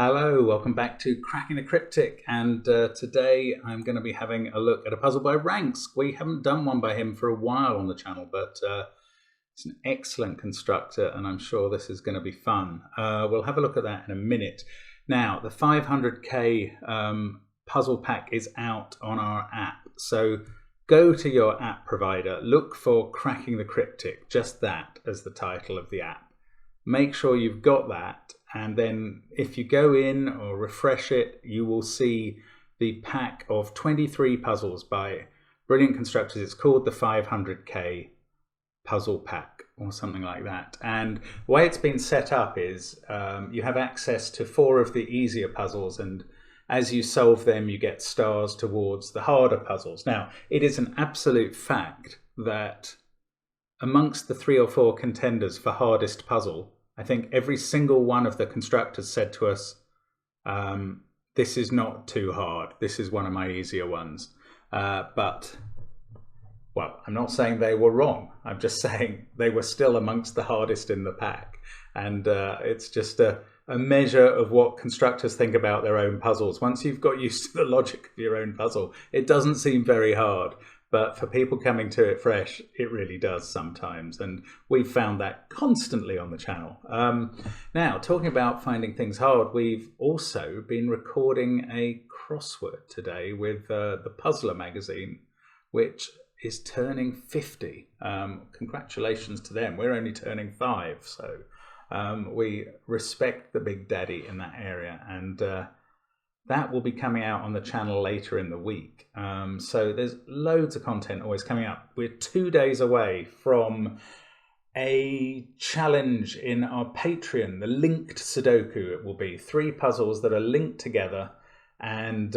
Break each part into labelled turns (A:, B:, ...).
A: Hello, welcome back to Cracking the Cryptic, and today I'm going to be having a look at a puzzle by Ranks. We haven't done one by him for a while on the channel, but it's an excellent constructor and I'm sure this is going to be fun. We'll have a look at that in a minute. Now, the 500k puzzle pack is out on our app, so go to your app provider, look for Cracking the Cryptic, just that as the title of the app. Make sure you've got that, and then if you go in or refresh it, you will see the pack of 23 puzzles by brilliant constructors. It's called the 500k puzzle pack or something like that. And the way it's been set up is you have access to 4 of the easier puzzles, and as you solve them you get stars towards the harder puzzles. Now, it is an absolute fact that amongst the 3 or 4 contenders for hardest puzzle, I think every single one of the constructors said to us, this is not too hard, this is one of my easier ones. But, well, I'm not saying they were wrong, I'm just saying they were still amongst the hardest in the pack. And it's just a measure of what constructors think about their own puzzles. Once you've got used to the logic of your own puzzle, it doesn't seem very hard. But for people coming to it fresh, it really does sometimes. And we've found that constantly on the channel. Now, talking about finding things hard, we've also been recording a crossword today with the Puzzler magazine, which is turning 50. Congratulations to them. We're only turning 5. So we respect the big daddy in that area. And that will be coming out on the channel later in the week. So there's loads of content always coming up. We're 2 days away from a challenge in our Patreon, the linked Sudoku. It will be 3 puzzles that are linked together. And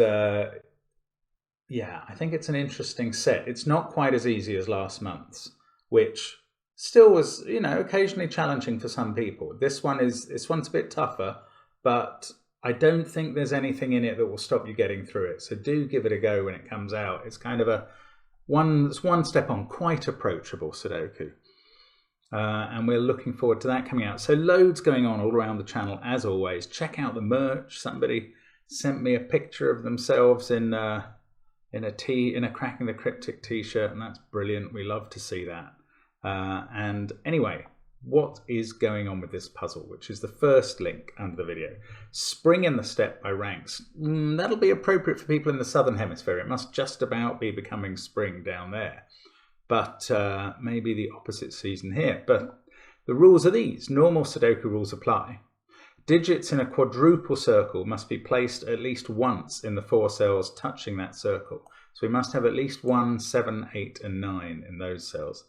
A: yeah, I think it's an interesting set. It's not quite as easy as last month's, which still was, you know, occasionally challenging for some people. This one's a bit tougher, but I don't think there's anything in it that will stop you getting through it. So do give it a go when it comes out. It's kind of one step on, quite approachable Sudoku. And we're looking forward to that coming out. So loads going on all around the channel as always. Check out the merch. Somebody sent me a picture of themselves in a Cracking the Cryptic t-shirt, and that's brilliant. We love to see that. And anyway, what is going on with this puzzle, which is the first link under the video? Spring in the Step by Ranks. That'll be appropriate for people in the southern hemisphere. It must just about be becoming spring down there, but maybe the opposite season here. But the rules are these. Normal Sudoku rules apply. Digits in a quadruple circle must be placed at least once in the 4 cells touching that circle. So we must have at least 1, 7, 8 and 9 in those cells.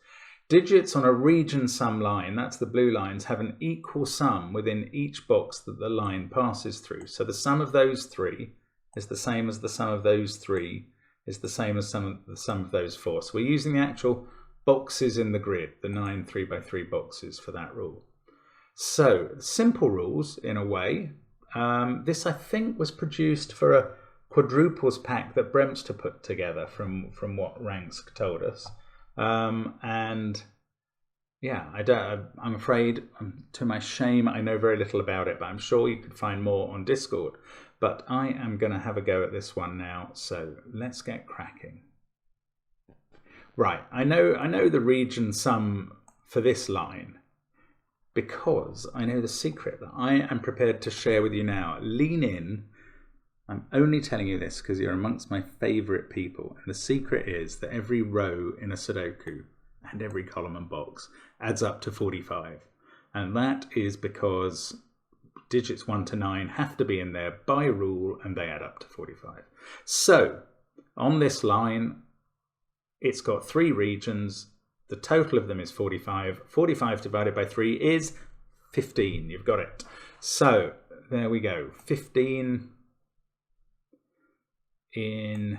A: Digits on a region sum line, that's the blue lines, have an equal sum within each box that the line passes through. So the sum of those 3 is the same as the sum of those 3 is the same as the sum of those 4. So we're using the actual boxes in the grid, the 9 3x3 boxes for that rule. So simple rules in a way. This I think was produced for a quadruples pack that Bremster put together from what Ranks told us. And yeah, I'm afraid, to my shame, I know very little about it, but I'm sure you could find more on Discord. But I am going to have a go at this one now, so let's get cracking. Right, I know the region sum for this line because I know the secret that I am prepared to share with you now. Lean in. I'm only telling you this because you're amongst my favourite people. And the secret is that every row in a Sudoku and every column and box adds up to 45. And that is because digits 1 to 9 have to be in there by rule and they add up to 45. So on this line, it's got 3 regions. The total of them is 45. 45 divided by 3 is 15. You've got it. So there we go. 15 in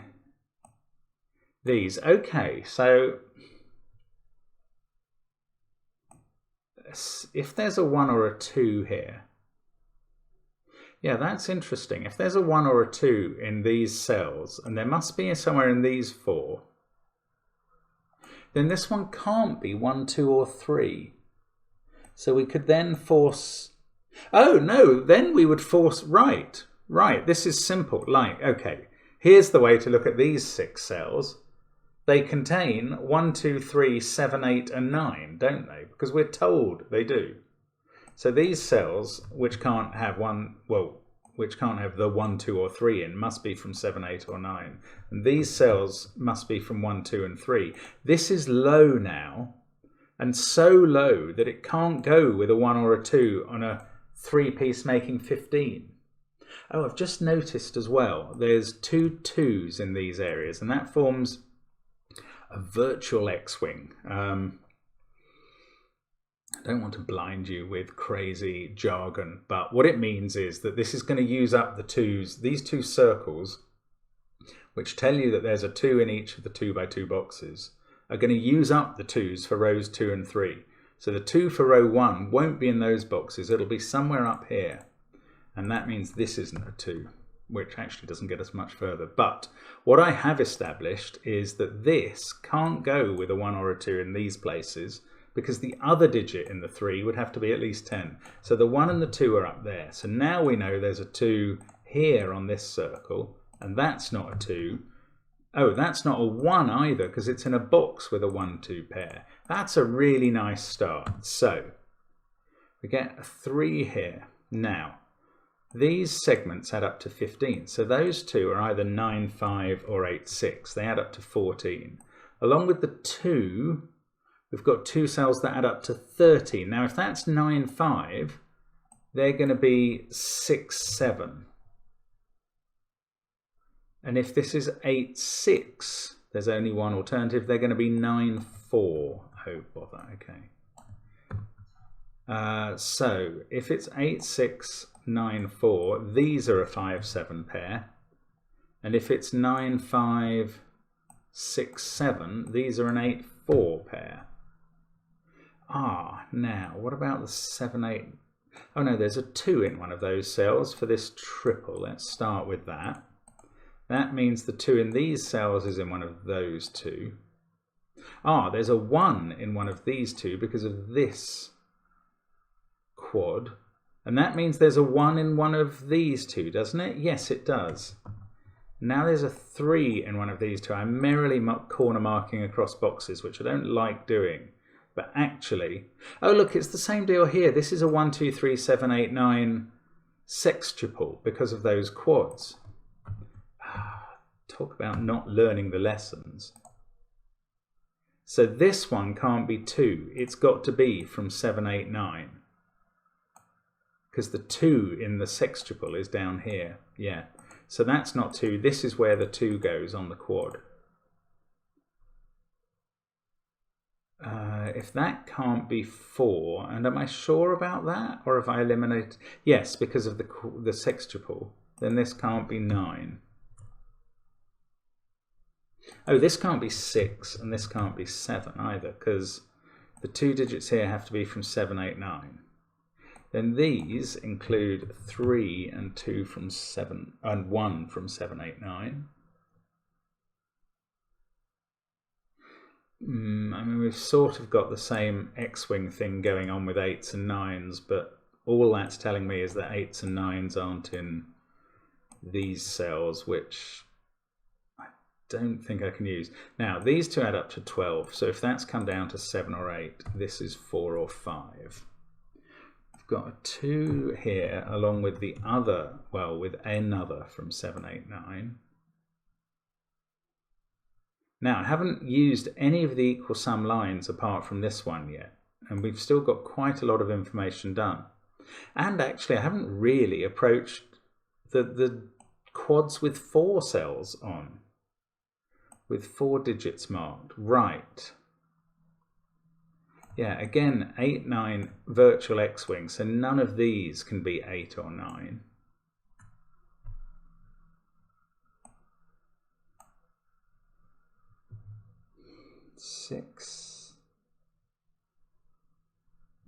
A: these. Okay, so if there's a 1 or a 2 here, yeah, that's interesting. If there's a 1 or a 2 in these cells, and there must be somewhere in these 4, then this one can't be 1, 2 or 3. So we could then force Oh, no, then we would force, right, this is simple. Like, okay, here's the way to look at these 6 cells. They contain 1, 2, 3, 7, 8, and 9, don't they? Because we're told they do. So these cells, which can't have which can't have the 1, 2, or 3 in, must be from 7, 8, or 9. And these cells must be from 1, 2, and 3. This is low now, and so low that it can't go with a 1 or a 2 on a 3-piece making 15. Oh, I've just noticed as well, there's 2 2s in these areas, and that forms a virtual X-wing. I don't want to blind you with crazy jargon, but what it means is that this is going to use up the 2s, these 2 circles, which tell you that there's a 2 in each of the 2x2 boxes, are going to use up the 2s for rows 2 and 3. So the 2 for row 1 won't be in those boxes, it'll be somewhere up here. And that means this isn't a 2, which actually doesn't get us much further. But what I have established is that this can't go with a 1 or a 2 in these places, because the other digit in the 3 would have to be at least 10. So the 1 and the 2 are up there. So now we know there's a 2 here on this circle, and that's not a 2. Oh, that's not a 1 either, because it's in a box with a 1, 2 pair. That's a really nice start. So we get a 3 here. Now, these segments add up to 15. So those 2 are either 9, 5 or 8, 6. They add up to 14. Along with the 2, we've got 2 cells that add up to 13. Now, if that's 9, 5, they're going to be 6, 7. And if this is 8, 6, there's only one alternative. They're going to be 9, 4. Oh, bother. Okay. So if it's 8, 6, 9, 4, these are a 5, 7 pair. And if it's 9, 5, 6, 7, these are an 8, 4 pair. Ah, now, what about the 7, 8? Oh no, there's a 2 in one of those cells for this triple. Let's start with that. That means the 2 in these cells is in one of those 2. Ah, there's a 1 in one of these 2 because of this quad. And that means there's a 1 in one of these 2, doesn't it? Yes, it does. Now there's a 3 in one of these 2. I'm merrily corner marking across boxes, which I don't like doing. But actually, oh look, it's the same deal here. This is a 1, 2, 3, 7, 8, 9 sextuple because of those quads. Talk about not learning the lessons. So this one can't be 2. It's got to be from 7, 8, 9. Because the 2 in the sextuple is down here. Yeah. So that's not 2. This is where the 2 goes on the quad. If that can't be 4, and am I sure about that? Or have I eliminated? Yes, because of the sextuple. Then this can't be 9. Oh, this can't be 6, and this can't be 7 either, because the 2 digits here have to be from 7, 8, 9. Then these include 3 and 2 from 7, and 1 from 7, 8, 9. I mean, we've sort of got the same X-wing thing going on with 8s and 9s, but all that's telling me is that 8s and 9s aren't in these cells, which I don't think I can use. Now, these 2 add up to 12, so if that's come down to 7 or 8, this is 4 or 5. I've got a 2 here, along with the other, well, with another from 7, 8, 9. Now, I haven't used any of the equal sum lines apart from this one yet, and we've still got quite a lot of information done. And actually, I haven't really approached the quads with 4 cells on, with 4 digits marked. Right. Yeah, again, 8, 9 virtual X-wing, so none of these can be 8 or 9. Six.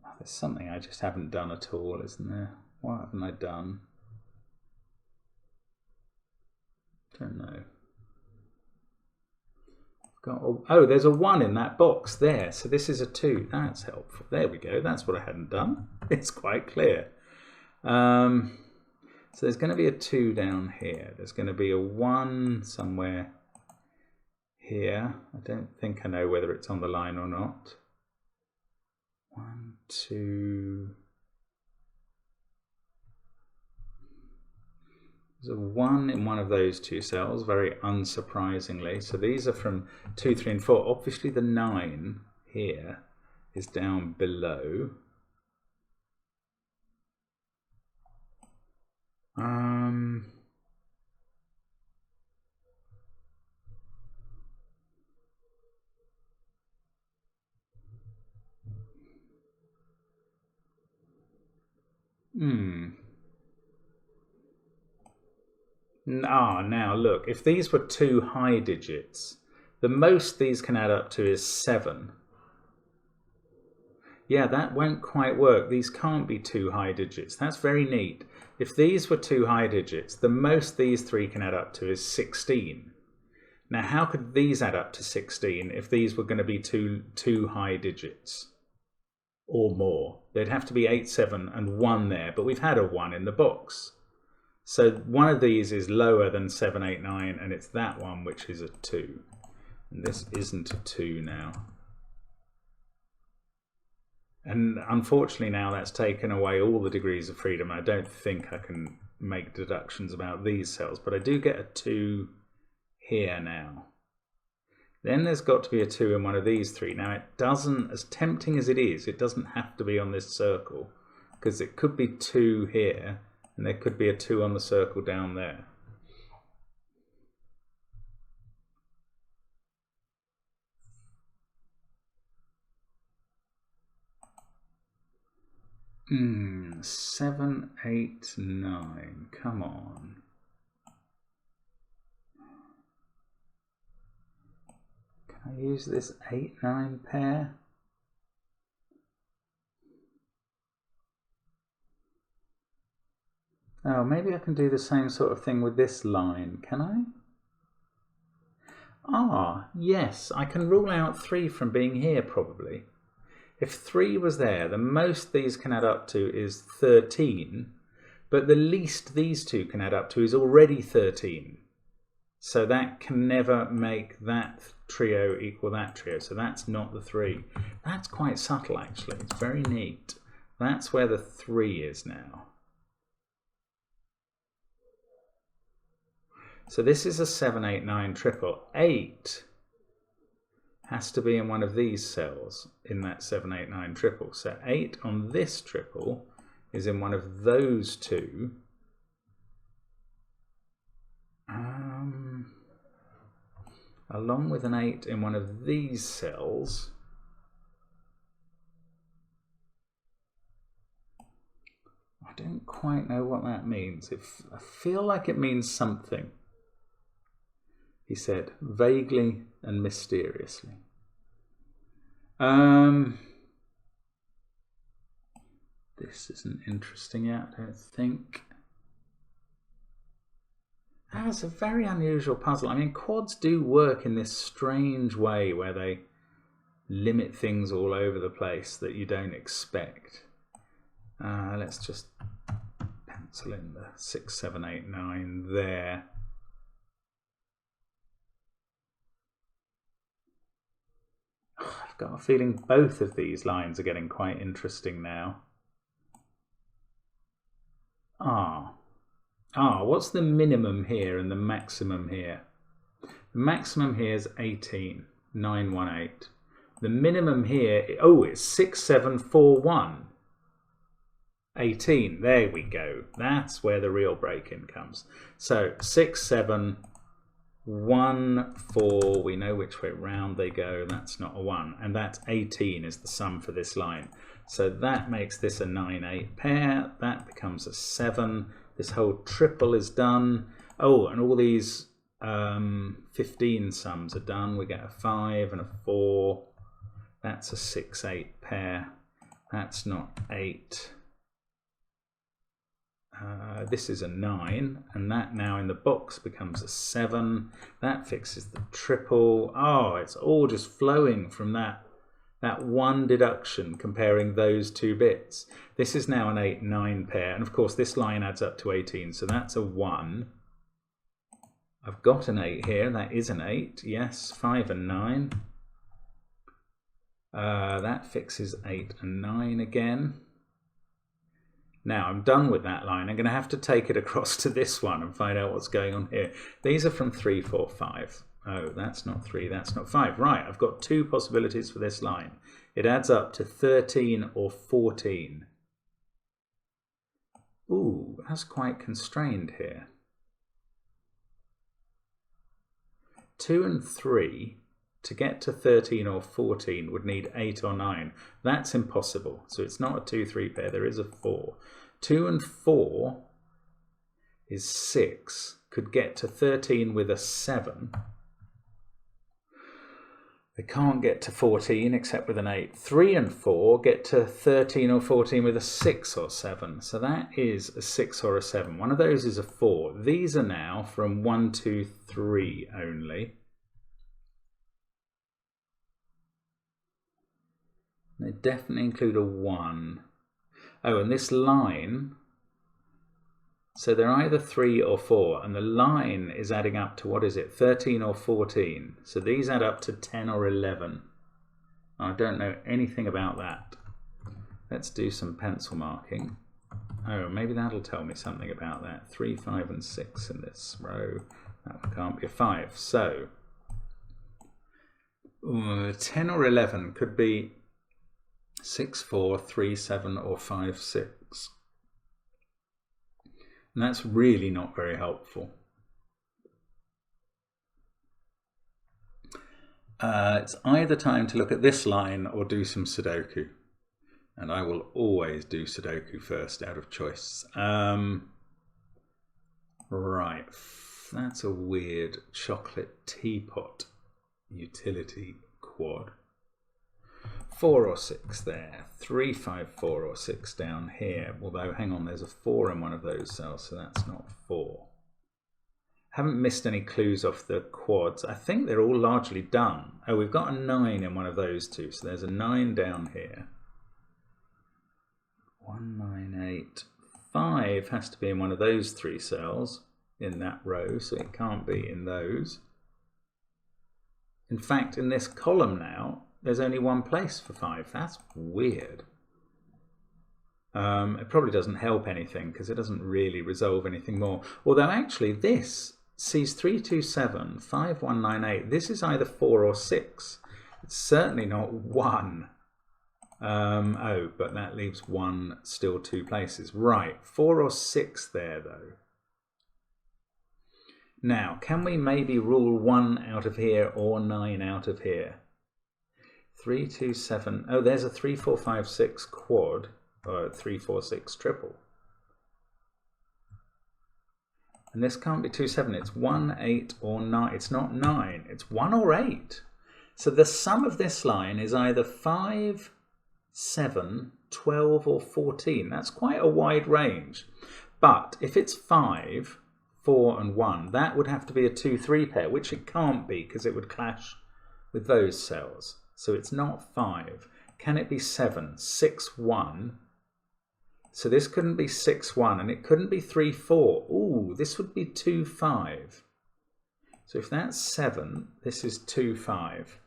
A: Oh, there's something I just haven't done at all, isn't there? What haven't I done? Don't know. I've got, oh, there's a 1 in that box there, so this is a 2. That's helpful. There we go. That's what I hadn't done. It's quite clear. So there's going to be a 2 down here. There's going to be a 1 somewhere here. I don't think I know whether it's on the line or not. 1, 2. There's a 1 in one of those 2 cells, very unsurprisingly. So these are from 2, 3, and 4. Obviously the 9 here is down below. Now look, if these were 2 high digits, the most these can add up to is 7. Yeah, that won't quite work. These can't be 2 high digits. That's very neat. If these were 2 high digits, the most these 3 can add up to is 16. Now, how could these add up to 16 if these were going to be two high digits or more? There'd have to be 8, 7 and 1 there, but we've had a 1 in the box. So one of these is lower than 7, 8, 9, and it's that one which is a 2. And this isn't a 2 now. And unfortunately now that's taken away all the degrees of freedom. I don't think I can make deductions about these cells, but I do get a 2 here now. Then there's got to be a 2 in one of these 3. Now it doesn't, as tempting as it is, it doesn't have to be on this circle, because it could be 2 here, and there could be a 2 on the circle down there. Hmm, 7, 8, 9, come on. Can I use this 8, 9 pair? Oh, maybe I can do the same sort of thing with this line, can I? Ah, yes, I can rule out 3 from being here probably. If 3 was there, the most these can add up to is 13, but the least these 2 can add up to is already 13. So that can never make that trio equal that trio, so that's not the 3. That's quite subtle actually, it's very neat. That's where the 3 is now. So this is a 7, 8, 9 triple. 8 has to be in one of these cells in that 7, 8, 9 triple. So 8 on this triple is in one of those 2. Along with an 8 in one of these cells. I don't quite know what that means. I feel like it means something, he said, vaguely and mysteriously. This isn't interesting yet, I don't think. That's a very unusual puzzle. I mean, quads do work in this strange way where they limit things all over the place that you don't expect. Let's just pencil in the 6, 7, 8, 9 there. I've got a feeling both of these lines are getting quite interesting now. What's the minimum here and the maximum here? The maximum here is 18, 918. The minimum here, it's 6, 7, 4, 1. 18, there we go. That's where the real break-in comes. So 6, 7, 1, 4, we know which way round they go, that's not a 1, and that's 18 is the sum for this line. So that makes this a 9, 8 pair, that becomes a 7, this whole triple is done. Oh, and all these 15 sums are done. We get a 5 and a 4, that's a 6, 8 pair, that's not 8. This is a 9, and that now in the box becomes a 7. That fixes the triple. Oh, it's all just flowing from that That one deduction comparing those two bits. This is now an 8-9 pair, and of course this line adds up to 18, so that's a 1. I've got an 8 here, that is an 8, yes, 5 and 9. That fixes 8 and 9 again. Now I'm done with that line. I'm going to have to take it across to this one and find out what's going on here. These are from 3, 4, 5. Oh, that's not 3, that's not 5. Right, I've got 2 possibilities for this line. It adds up to 13 or 14. Ooh, that's quite constrained here. 2 and 3, to get to 13 or 14 would need 8 or 9. That's impossible. So it's not a 2-3 pair, there is a 4. 2 and 4 is 6. Could get to 13 with a 7. They can't get to 14 except with an 8. 3 and 4 get to 13 or 14 with a 6 or 7. So that is a 6 or a 7. One of those is a 4. These are now from 1, 2, 3 only. They definitely include a 1. Oh, and this line, so they're either 3 or 4, and the line is adding up to, what is it, 13 or 14. So these add up to 10 or 11. I don't know anything about that. Let's do some pencil marking. Oh, maybe that'll tell me something about that. 3, 5, and 6 in this row. That can't be a 5. So 10 or 11 could be 6, 4, 3, 7, or 5, 6. And that's really not very helpful. It's either time to look at this line or do some Sudoku. And I will always do Sudoku first out of choice. Right, that's a weird chocolate teapot utility quad. 4 or 6 there, 3, 5, 4 or 6 down here, although hang on, there's a 4 in one of those cells, so that's not 4. Haven't missed any clues off the quads. I think they're all largely done. Oh, we've got a 9 in one of those two, so there's a 9 down here. 1, 9, 8, 5 has to be in one of those 3 cells in that row, so it can't be in those. In fact, in this column now, there's only one place for 5. That's weird. It probably doesn't help anything because it doesn't really resolve anything more. Although actually this sees 3, 2, 7, 5, 1, 9, 8. This is either 4 or 6. It's certainly not 1. Oh, but that leaves 1 still 2 places. Right, 4 or 6 there though. Now, can we maybe rule 1 out of here or 9 out of here? 3, 2, 7. Oh, there's a 3, 4, 5, 6 quad, or 3, 4, 6 triple. And this can't be 2, 7. It's 1, 8, or 9. It's not 9. It's 1 or 8. So the sum of this line is either 5, 7, 12, or 14. That's quite a wide range. But if it's 5, 4, and 1, that would have to be a 2, 3 pair, which it can't be because it would clash with those cells. So it's not 5. Can it be 7? 6, 1. So this couldn't be 6, 1, and it couldn't be 3, 4. Ooh, this would be 2, 5. So if that's 7, this is 2, 5.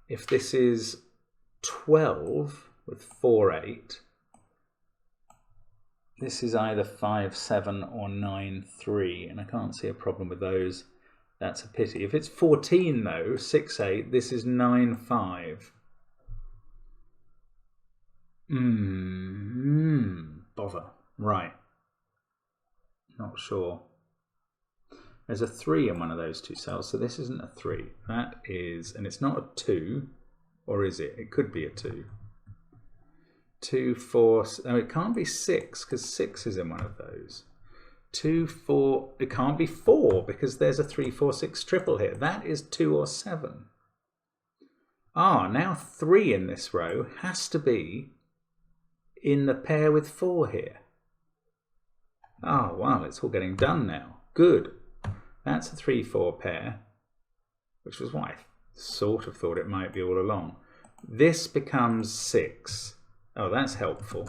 A: If this is 12 with 4, 8, this is either 5, 7, or 9, 3, and I can't see a problem with those. That's a pity. If it's 14 though, 6, 8, this is 9, 5. Bother. Right. Not sure. There's a 3 in one of those 2 cells, so this isn't a 3. That is, and it's not a 2, or is it? It could be a 2. 2, 4, no, it can't be 6 because 6 is in one of those. 2, 4, it can't be 4 because there's a 3, 4, 6 triple here. That is 2 or 7. Ah, now 3 in this row has to be in the pair with 4 here. Oh, wow, it's all getting done now. Good. That's a 3, 4 pair, which was what I sort of thought it might be all along. This becomes 6. Oh, that's helpful.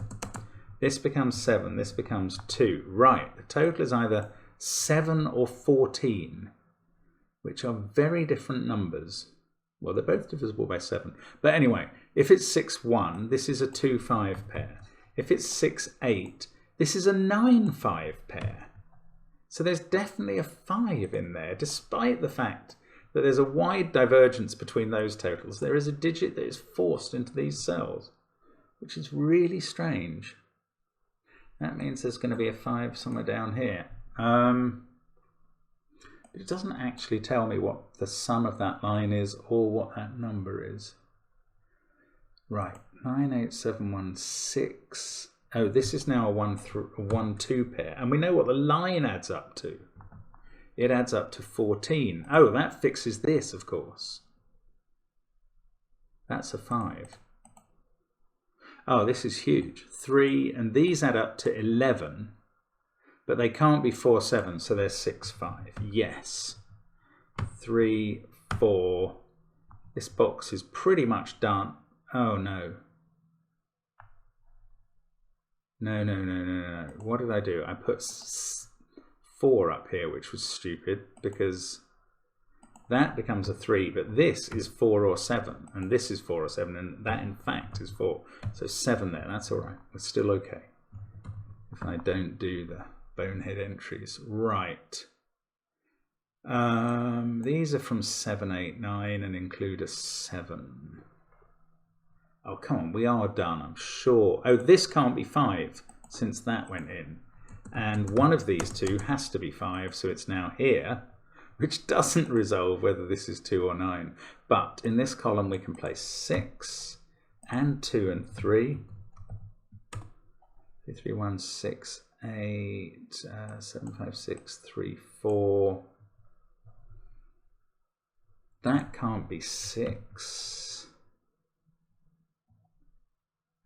A: This becomes 7. This becomes 2. Right, the total is either 7 or 14, which are very different numbers. Well, they're both divisible by 7. But anyway, if it's 6, 1, this is a 2, 5 pair. If it's 6, 8, this is a 9, 5 pair. So there's definitely a 5 in there, despite the fact that there's a wide divergence between those totals. There is a digit that is forced into these cells, which is really strange. That means there's going to be a 5 somewhere down here. It doesn't actually tell me what the sum of that line is or what that number is. Right, 98716. Oh, this is now a 1-2 pair, and we know what the line adds up to. It adds up to 14. Oh, that fixes this, of course. That's a 5. Oh, this is huge. 3, and these add up to 11, but they can't be 4, 7, so they're 6, 5. Yes. 3, 4. This box is pretty much done. Oh, no. No. What did I do? I put 4 up here, which was stupid, because that becomes a 3, but this is 4 or 7, and this is 4 or 7, and that in fact is 4. So 7 there, that's all right. It's still okay if I don't do the bonehead entries. Right. These are from 7, 8, 9 and include a 7. Oh, come on, we are done, I'm sure. Oh, this can't be 5 since that went in. And one of these two has to be 5, so it's now here, which doesn't resolve whether this is 2 or 9. But in this column we can place 6 and 2 and 3. 2, 3, 1, 6, 8, 7, 5, 6, 3, 4. That can't be 6.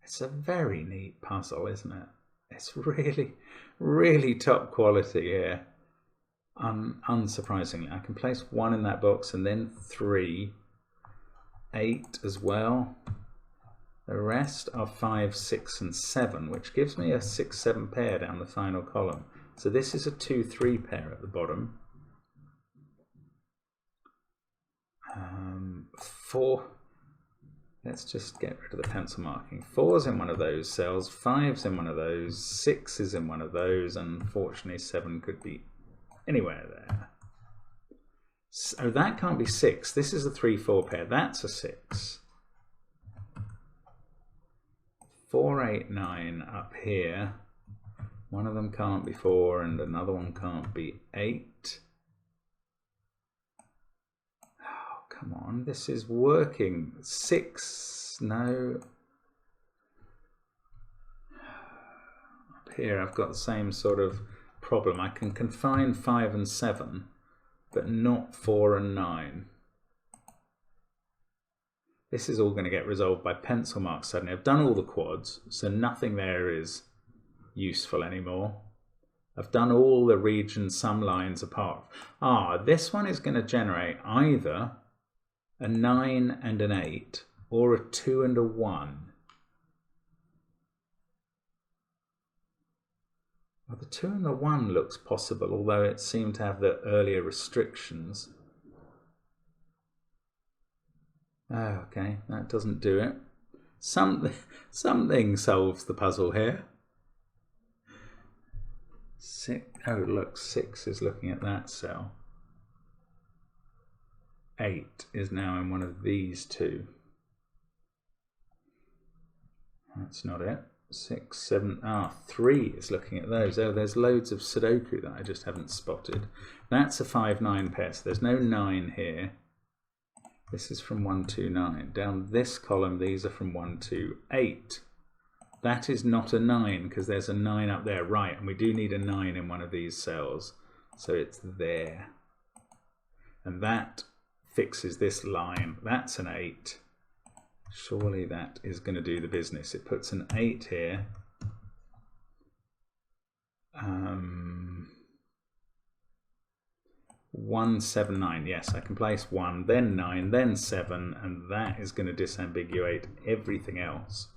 A: It's a very neat puzzle, isn't it? It's really, really top quality here. Unsurprisingly, I can place 1 in that box and then 3, 8 as well. The rest are 5, 6 and 7, which gives me a 6, 7 pair down the final column. So this is a 2, 3 pair at the bottom. 4. Let's just get rid of the pencil marking. 4's in one of those cells, 5's in one of those, 6 is in one of those, and unfortunately 7 could be anywhere there. So that can't be 6. This is a 3, 4 pair. That's a 6. 4, 8, 9 up here. One of them can't be 4 and another one can't be 8. Come on, this is working. 6, no. Up here I've got the same sort of problem. I can confine 5 and 7, but not 4 and 9. This is all going to get resolved by pencil marks suddenly. I've done all the quads, so nothing there is useful anymore. I've done all the region sum lines apart. This one is going to generate either a 9 and an 8, or a 2 and a 1. Well, the 2 and the 1 looks possible, although it seemed to have the earlier restrictions. Oh, okay, that doesn't do it. Something solves the puzzle here. 6, oh look, 6 is looking at that cell. 8 is now in one of these two. That's not it. 6, 7, 3 is looking at those. Oh, there's loads of Sudoku that I just haven't spotted. That's a 5, 9 pair, so there's no 9 here. This is from 1, 2, 9. Down this column, these are from 1, 2, 8. That is not a 9 because there's a 9 up there. Right, and we do need a 9 in one of these cells. So it's there. And that fixes this line. That's an 8. Surely that is going to do the business. It puts an 8 here. 179. Yes, I can place 1, then 9, then 7, and that is going to disambiguate everything else,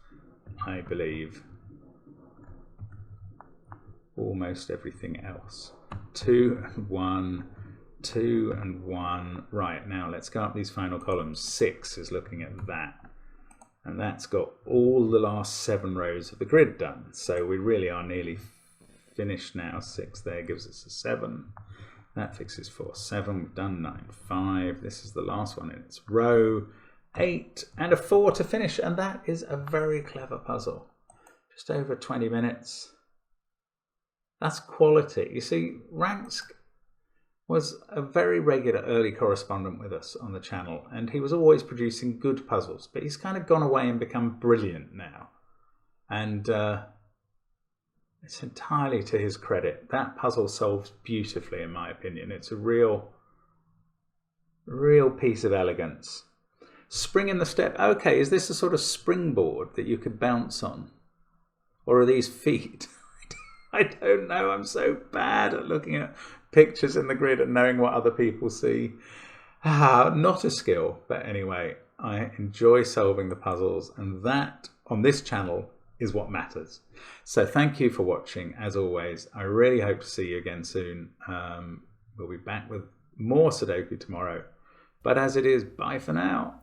A: I believe. Almost everything else. 2 and 1, 2 and 1. Right, now let's go up these final columns. 6 is looking at that. And that's got all the last 7 rows of the grid done. So we really are nearly finished now. 6 there gives us a 7. That fixes 4, 7. We've done 9, 5. This is the last one in its row. 8 and a 4 to finish. And that is a very clever puzzle. Just over 20 minutes. That's quality. You see, Ranks was a very regular early correspondent with us on the channel, and he was always producing good puzzles, but he's kind of gone away and become brilliant now. And it's entirely to his credit. That puzzle solves beautifully, in my opinion. It's a real piece of elegance. Spring in the step. Okay, is this a sort of springboard that you could bounce on? Or are these feet? I don't know. I'm so bad at looking at pictures in the grid and knowing what other people see. Not a skill, but anyway, I enjoy solving the puzzles, and that on this channel is what matters. So thank you for watching. As always, I really hope to see you again soon. We'll be back with more Sudoku tomorrow. But as it is, bye for now.